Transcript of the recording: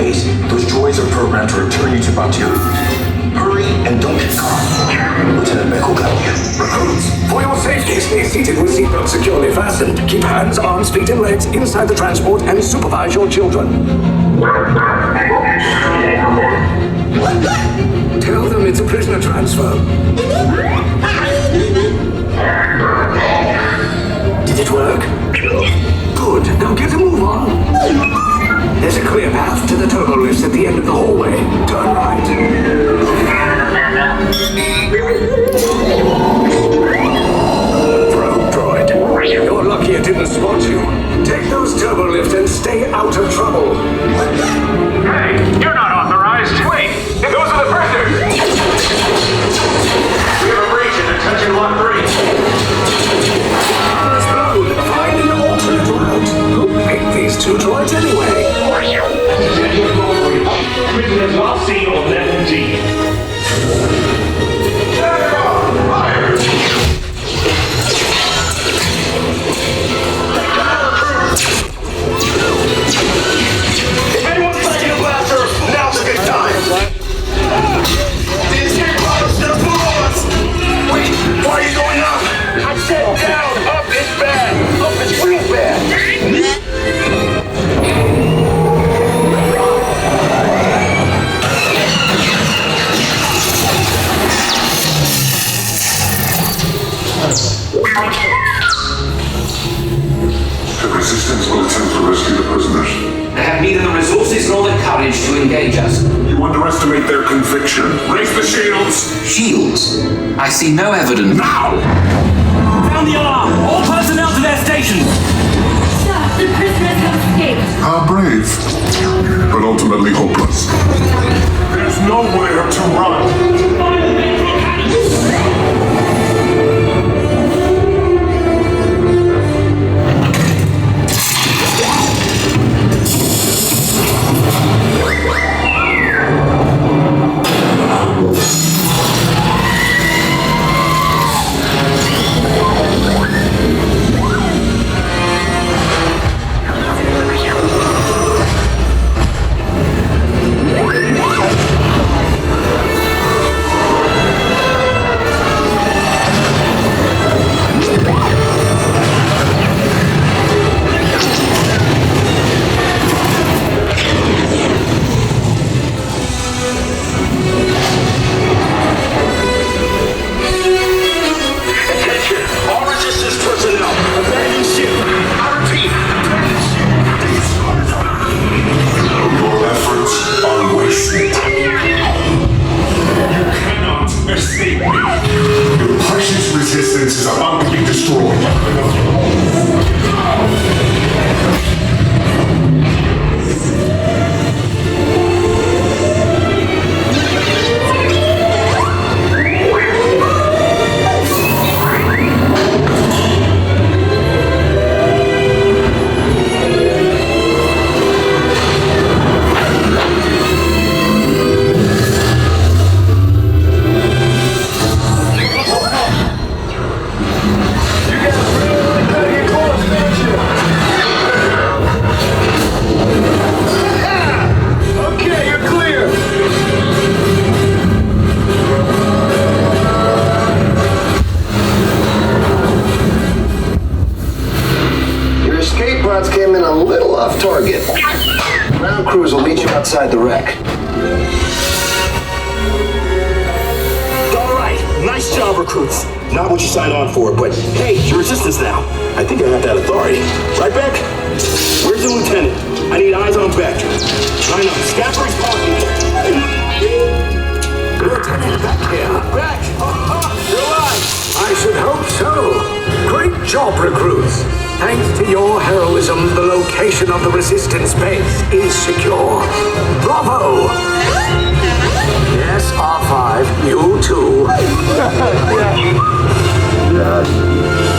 ways. Those droids are programmed to return you to Batuu. Hurry and don't get caught. Lieutenant Beck will guide you. Recruits, for your safety, stay seated with seatbelts securely fastened. Keep hands, arms, feet, and legs inside the transport and supervise your children. Tell them it's a prisoner transfer. Did it work? Good. Now get a move on. There's a clear path to the turbo lifts at the end of the hallway. Turn right. Probe droid. You're lucky it didn't spot you. Take those turbo lifts and stay out of trouble. Hey, you're not authorized. Wait, those are the prisoners. We have a breach in attention lock 3. Find an alternate route. Who picked these two droids anyway? Prisoners last seen on level D. If anyone's taking a blaster, now's a good time. The escape pod's just below us. Wait, why are you going up? I said down. Up is bad. Up is real bad. The resistance will attempt to rescue the prisoners. They have neither the resources nor the courage to engage us. You underestimate their conviction. Raise the shields! Shields? I see no evidence. Now! Sound the alarm! All personnel to their stations! Sir, the prisoners have escaped. How brave, but ultimately hopeless. There's nowhere to run. Came in a little off target. Ground crews will meet you outside the wreck. All right, nice job, recruits. Not what you signed on for, but hey, you're resistance now. I think I have that authority. Right, Beck? Where's the lieutenant? I need eyes on Beck. I know, Scaffery's parking. Lieutenant Beck here. Beck! You're alive! I should hope so. Great job, recruits. Thanks to your heroism, the location of the resistance base is secure. Bravo! Yes, R5, you too. Yeah.